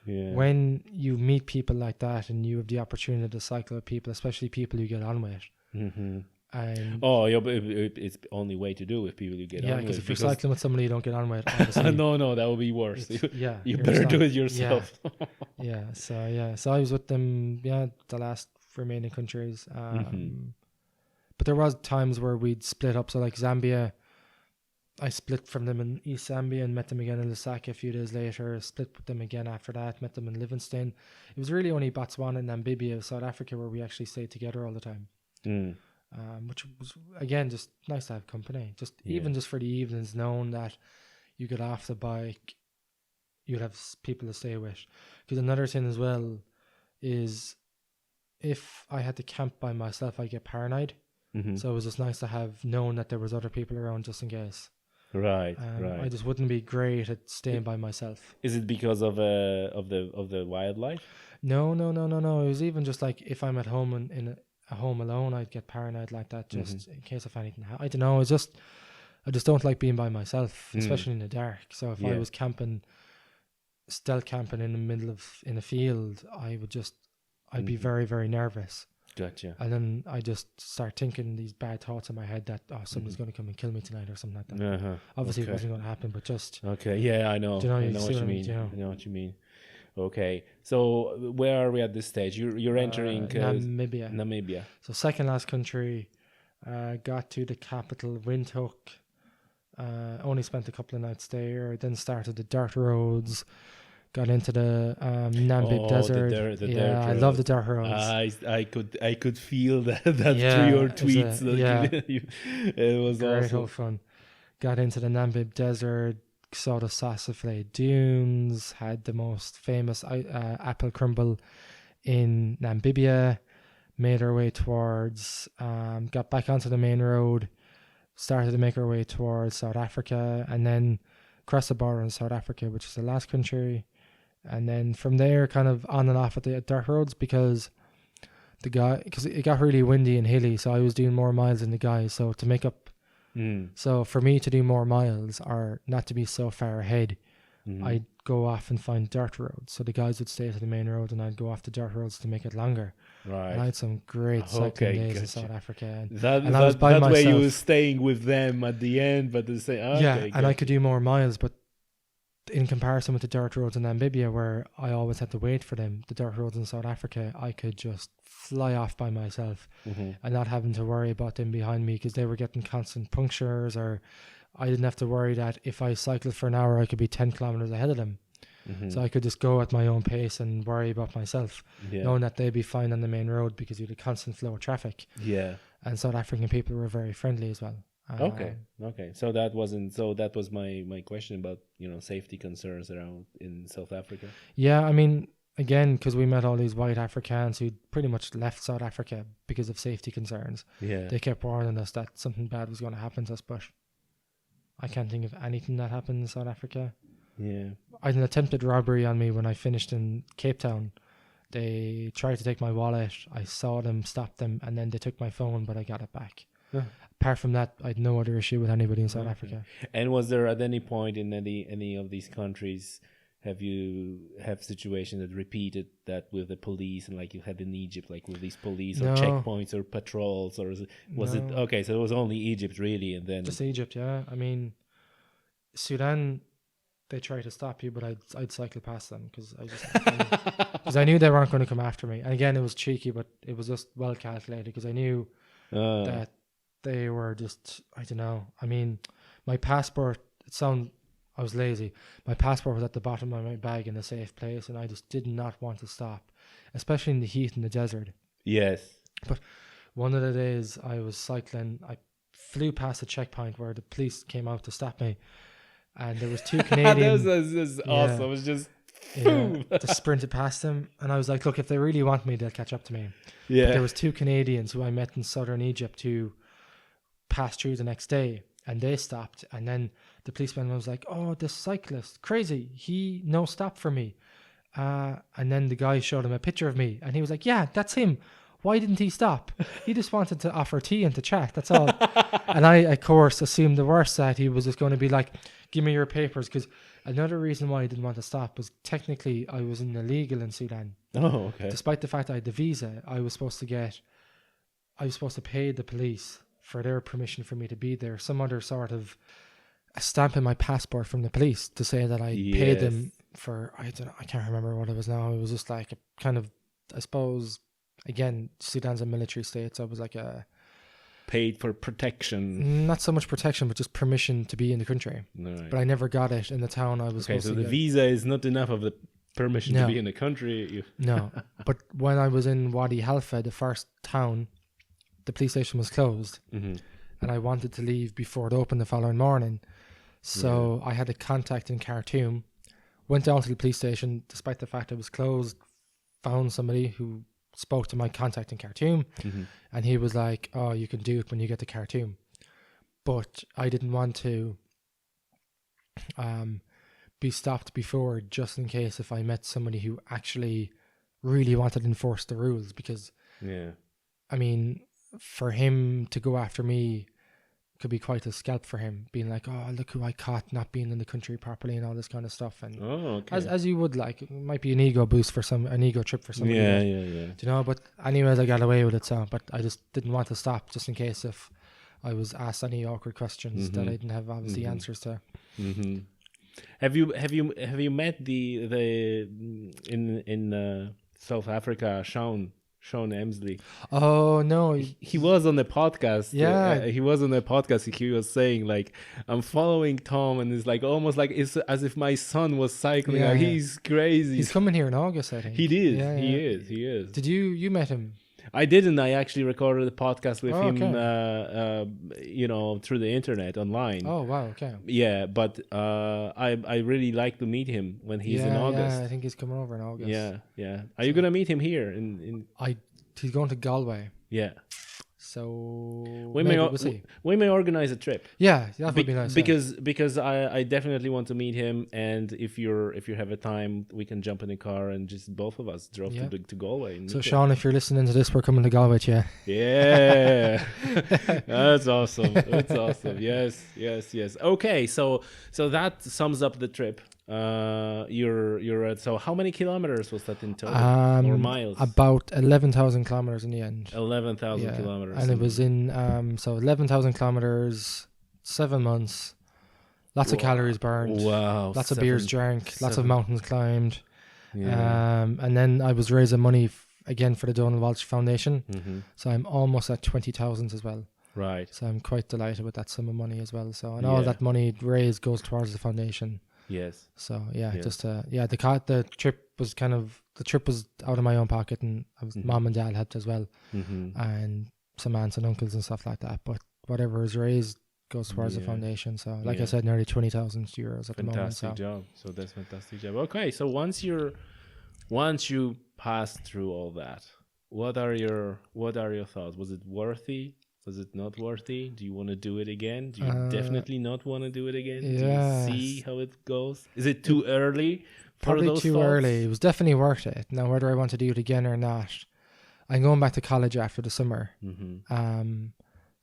when you meet people like that and you have the opportunity to cycle with people, especially people you get on with, And yeah, but it's the only way to do with people you get on because with. if you're cycling with somebody you don't get on with, obviously, no, that would be worse. You better do it yourself. So I was with them, the last remaining countries. But there was times where we'd split up. So like Zambia, I split from them in East Zambia and met them again in Lusaka a few days later. Split with them again after that. Met them in Livingstone. It was really only Botswana and Namibia, South Africa, where we actually stayed together all the time. Which was again just nice to have company. Even just for the evenings, knowing that you get off the bike, you'd have people to stay with. Because another thing as well is, if I had to camp by myself, I get paranoid. So it was just nice to have known that there was other people around just in case. Right. I just wouldn't be great at staying by myself. Is it because of the wildlife? No. It was even just like if I'm at home and in a home alone, I'd get paranoid like that just in case of anything. I don't know. I just don't like being by myself, especially in the dark. So if I was stealth camping in the middle in a field, I'd be very, very nervous. Gotcha. And then I just start thinking these bad thoughts in my head that someone's going to come and kill me tonight or something like that. Obviously, it wasn't going to happen, but just I know. Do you know, I know what you mean. I know what you mean. Okay, so where are we at this stage? You're entering Namibia. So second last country, got to the capital Windhoek. Only spent a couple of nights there. Then started the dirt roads. Got into the Namib Desert. I love the dirt roads. I could feel that through your tweets. It was great, awesome. all fun. Got into the Namib Desert, saw the Sassaflay Dunes, had the most famous apple crumble in Namibia, made our way towards, got back onto the main road, started to make our way towards South Africa, and then crossed the border in South Africa, which is the last country. And then from there, kind of on and off at the dirt roads, because it got really windy and hilly, so I was doing more miles than the guys. So to make up, so for me to do more miles or not to be so far ahead, I'd go off and find dirt roads. So the guys would stay to the main road, and I'd go off the dirt roads to make it longer. Right. And I had some great cycling days in South Africa. And I was by myself. That way you were staying with them at the end, but they say, I could do more miles, but in comparison with the dirt roads in Namibia, where I always had to wait for them, the dirt roads in South Africa, I could just fly off by myself and not having to worry about them behind me, because they were getting constant punctures, or I didn't have to worry that if I cycled for an hour, I could be 10 kilometers ahead of them. So I could just go at my own pace and worry about myself, knowing that they'd be fine on the main road because you had a constant flow of traffic. And South African people were very friendly as well. Okay. So that was my question about safety concerns around in South Africa. Yeah, I mean, again, because we met all these white Africans who pretty much left South Africa because of safety concerns. They kept warning us that something bad was going to happen to us, but I can't think of anything that happened in South Africa. I had an attempted robbery on me when I finished in Cape Town. They tried to take my wallet. I saw them, stopped them, and then they took my phone, but I got it back. Apart from that, I had no other issue with anybody in South Africa. And was there at any point in any of these countries, have situations that repeated that with the police, and like you had in Egypt, like with these police or checkpoints or patrols, or was it okay? So it was only Egypt really, and then just Egypt. Yeah, I mean, Sudan, they try to stop you, but I'd cycle past them because I knew they weren't going to come after me. And again, it was cheeky, but it was just well calculated because I knew that they were just, I don't know. I mean, my passport, I was lazy. My passport was at the bottom of my bag in a safe place, and I just did not want to stop, especially in the heat in the desert. Yes. But one of the days I was cycling, I flew past a checkpoint where the police came out to stop me, and there was two Canadians. That was awesome. It was just just sprinted past them, and I was like, look, if they really want me, they'll catch up to me. But there was two Canadians who I met in southern Egypt who passed through the next day, and they stopped, and then the policeman was like, oh, this cyclist, crazy, he no stop for me, and then the guy showed him a picture of me, and he was like, yeah, that's him. Why didn't he stop? He just wanted to offer tea and to chat, that's all. And I, of course, assumed the worst, that he was just going to be like, give me your papers, because another reason why I didn't want to stop was technically I was illegal in Sudan. Oh, okay. Despite the fact I had the visa, I was supposed to get I was supposed to pay the police for their permission for me to be there. Some other sort of a stamp in my passport from the police to say that I paid them for, I don't know, I can't remember what it was now. It was just like a kind of, I suppose, again, Sudan's a military state, so it was like a paid for protection. Not so much protection, but just permission to be in the country. Right. But I never got it in the town I was supposed to so the get. visa is not enough of the permission to be in the country. No. But when I was in Wadi Halfa, the first town, the police station was closed. Mm-hmm. And I wanted to leave before it opened the following morning. So I had a contact in Khartoum, went down to the police station, despite the fact it was closed, found somebody who spoke to my contact in Khartoum, and he was like, oh, you can do it when you get to Khartoum. But I didn't want to be stopped before, just in case if I met somebody who actually really wanted to enforce the rules, because I mean, for him to go after me could be quite a scalp for him, being like, oh, look who I caught not being in the country properly and all this kind of stuff. And as you would, like, it might be an ego boost for an ego trip for somebody. Yeah. Do you know? But anyways, I got away with it. So, but I just didn't want to stop, just in case if I was asked any awkward questions that I didn't have obviously answers to. Mm-hmm. Have you met the in South Africa, Sean Emsley? Oh no, he was on the podcast. Yeah, he was on the podcast. He was saying like, I'm following Tom, and it's like almost like it's as if my son was cycling. Yeah, He's crazy. He's coming here in August, I think. He did. Yeah, He is. Did you met him? I didn't. I actually recorded a podcast with him, okay. through the internet online. Oh wow, okay. Yeah, but I really like to meet him when he's in August. Yeah, I think he's coming over in August. Yeah. Are you gonna meet him here he's going to Galway. Yeah. So we may organize a trip. Yeah, that would be nice. Because I definitely want to meet him, and if you have a time, we can jump in the car and just both of us drove to Galway. And so Sean, if you're listening to this, we're coming to Galway to you. Yeah, that's awesome. That's awesome. Yes. Okay, so that sums up the trip. You're at, so how many kilometers was that in total, or miles? About 11,000 kilometers in the end. 11,000 kilometers, and it was in 11,000 kilometers, 7 months, lots of calories burned. Wow, lots of beers drank, lots of mountains climbed. And then I was raising money again for the Donald Walsh Foundation, so I'm almost at 20,000 as well. Right. So I'm quite delighted with that sum of money as well. So, and all that money raised goes towards the foundation. Yes. So the trip was out of my own pocket, and mom and dad helped as well, and some aunts and uncles and stuff like that. But whatever is raised goes towards the foundation. So, like I said, nearly 20,000 euros at the moment. Fantastic job. So that's fantastic job. Okay, so once you pass through all that, what are your thoughts? Was it worthy? Was it not worthy? Do you want to do it again? Do you definitely not want to do it again? Yes. Do you see how it goes? Is it too early? Probably too early. It was definitely worth it. Now, whether I want to do it again or not, I'm going back to college after the summer.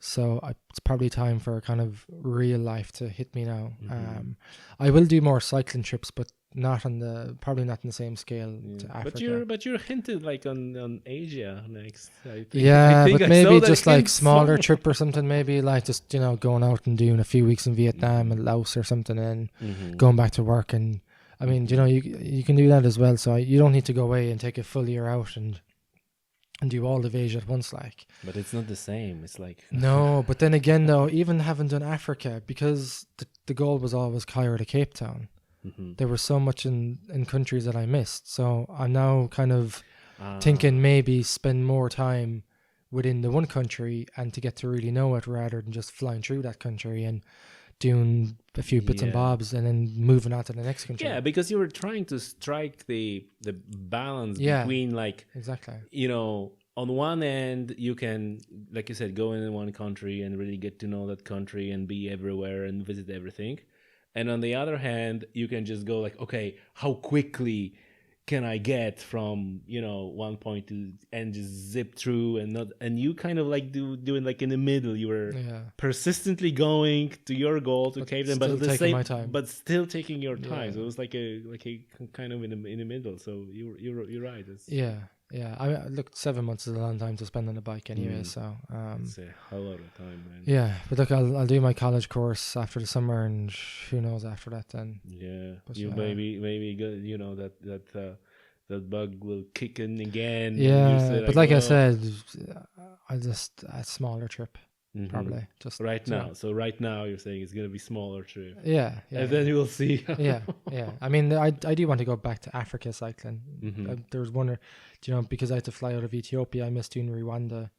So it's probably time for kind of real life to hit me now. I will do more cycling trips, but probably not on the same scale to Africa. But you're hinted like on Asia next. I think. But maybe just like smaller trip or something. Maybe like just going out and doing a few weeks in Vietnam and Laos or something, and going back to work. And I mean, you can do that as well. So you don't need to go away and take a full year out and do all of Asia at once, like. But it's not the same. It's like no. But then again, though, even having done Africa, because the goal was always Cairo to Cape Town. There was so much in countries that I missed. So I'm now kind of thinking maybe spend more time within the one country and to get to really know it, rather than just flying through that country and doing a few bits and bobs and then moving on to the next country. Yeah, because you were trying to strike the balance between like exactly. On one end you can, like you said, go in one country and really get to know that country and be everywhere and visit everything. And on the other hand, you can just go like, okay, how quickly can I get from, one point to, and just zip through and you kind of like doing like in the middle. You were persistently going to your goal to Cape Town, but at the same time, but still taking your time. So it was like a kind of in the middle. So you're right. Yeah, I mean, look, 7 months is a long time to spend on a bike anyway. So It's a hell of a time, man. yeah, but look, I'll do my college course after the summer, and who knows after that then. Yeah, But, you maybe go, that bug will kick in again. And you Yeah, say but like I "Well," said, I'll just a smaller trip probably. Just right you now. know. So right now you're saying it's gonna be smaller trip, Yeah, and then you will see. yeah. I mean, I do want to go back to Africa cycling. Mhm. There was one, because I had to fly out of Ethiopia, I missed doing Rwanda,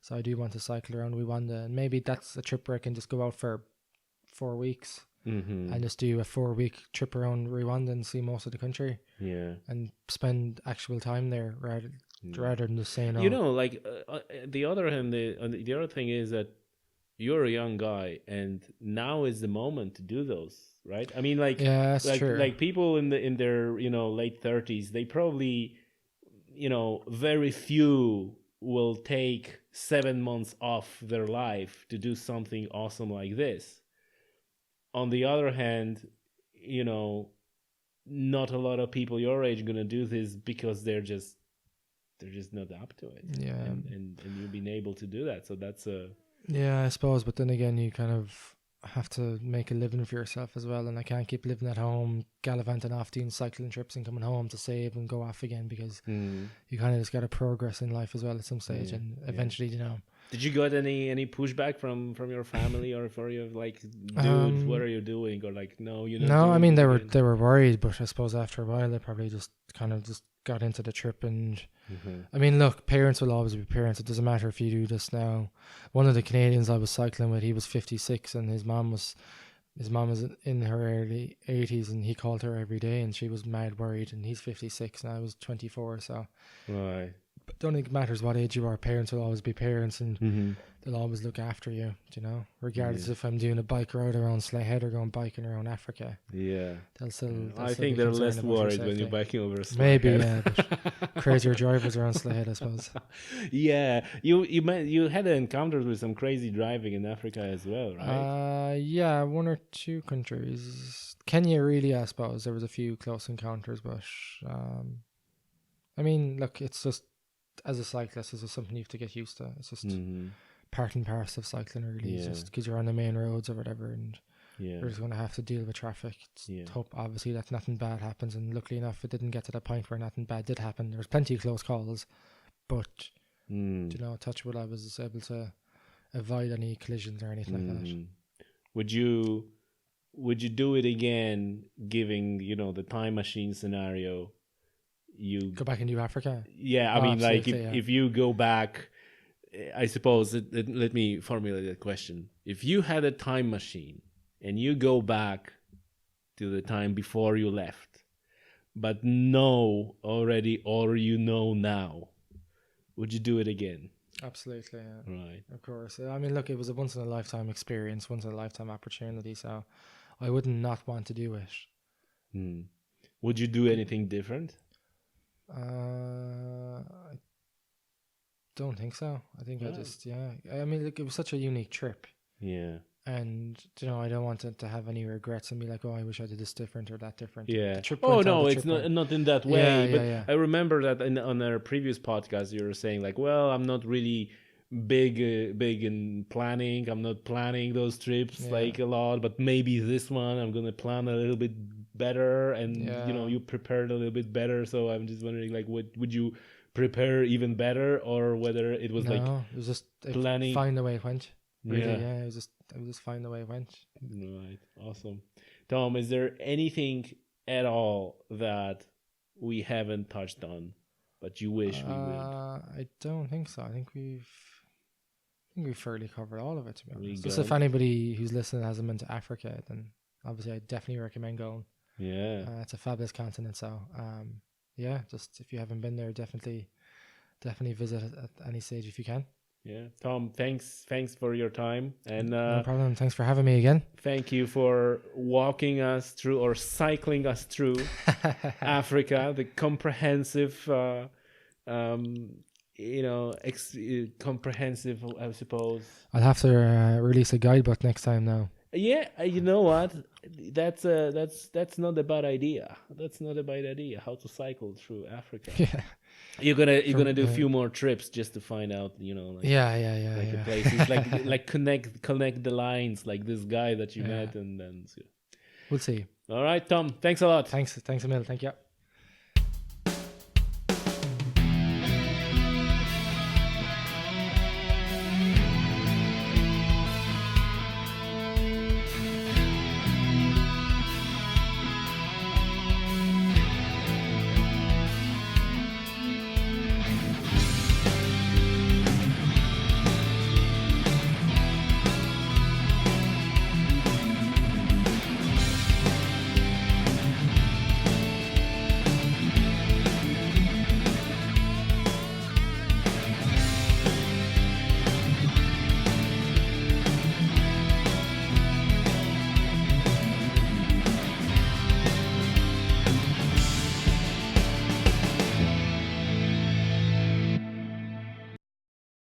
so I do want to cycle around Rwanda, and maybe that's a trip where I can just go out for 4 weeks and just do a 4 week trip around Rwanda and see most of the country Yeah. and spend actual time there rather than just saying, You oh, know, like the other hand, the other thing is that you're a young guy, and now is the moment to do those, right? I mean, yeah, that's true. like people in their late 30s, they probably very few will take 7 months off their life to do something awesome like this. On the other hand, you know, not a lot of people your age gonna do this because they're just not up to it. Yeah. And you've been able to do that, so that's a Yeah, I suppose, but then again, you kind of have to make a living for yourself as well, and I can't keep living at home, gallivanting off, doing cycling trips and coming home to save and go off again, because you kind of just got to progress in life as well at some stage, and eventually, Did you got any pushback from your family, or for you, like, dude, what are you doing, or like, no, you know? No, I mean they were worried, but I suppose after a while they probably just kind of just got into the trip. And I mean, look, parents will always be parents. It doesn't matter if you do this now. One of the Canadians I was cycling with, he was 56, and his mom was in her early 80s, and he called her every day, and she was mad worried. And he's 56, and I was 24, so Right. I don't think it matters what age you are. Parents will always be parents, and they'll always look after you, regardless if I'm doing a bike ride around Slayhead or going biking around Africa. Yeah. They'll still I think they're less worried when you're biking over a Maybe, yeah, but crazier drivers around Slayhead, I suppose. Yeah, you had encounters with some crazy driving in Africa as well, right? Yeah, one or two countries. Kenya, really, I suppose. There was a few close encounters, but I mean, look, it's just, as a cyclist, it's just something you have to get used to. It's just part and parcel of cycling, really. It's just because you're on the main roads or whatever, and you're just going to have to deal with traffic. It's hope, obviously, that nothing bad happens, and luckily enough, it didn't get to the point where nothing bad did happen. There was plenty of close calls, but touch wood, I was able to avoid any collisions or anything like that. Would you do it again, giving the time machine scenario? You go back and do Africa? Yeah, I mean, like, if you go back, I suppose, let me formulate that question. If you had a time machine and you go back to the time before you left, but know already, or now, would you do it again? Absolutely, yeah. Right. Of course. I mean, look, it was a once in a lifetime experience, once in a lifetime opportunity, so I would not want to do it. Would you do anything different? I don't think so. I think I just, I mean, look, it was such a unique trip. Yeah. And, I don't want to have any regrets and be like, oh, I wish I did this different or that different. Yeah. Oh, no, it's not in that way. But I remember that on our previous podcast, you were saying, like, well, I'm not really big in planning. I'm not planning those trips like a lot, but maybe this one I'm going to plan a little bit better, and you prepared a little bit better. So I'm just wondering, like, would you prepare even better, or whether it was it was just planning, fine the way it went. Really, it was just fine the way it went. Right. Awesome. Tom, is there anything at all that we haven't touched on but you wish we would? I don't think so. I think we've fairly covered all of it, to be honest. Just if anybody who's listening hasn't been to Africa, then obviously I definitely recommend going. Yeah. It's a fabulous continent, so just if you haven't been there, definitely visit at any stage if you can. Yeah, Tom, thanks for your time, and no problem. Thanks for having me again. Thank you for walking us through, or cycling us through Africa, the comprehensive, comprehensive, I suppose. I'll have to release a guidebook next time now. Yeah, you know what? That's not a bad idea. That's not a bad idea. How to cycle through Africa? Yeah. You're gonna From do a few more trips just to find out, like yeah. a places like connect the lines, like this guy that you Yeah. met, and then. We'll see. All right, Tom. Thanks a lot. Thanks a mil. Thank you.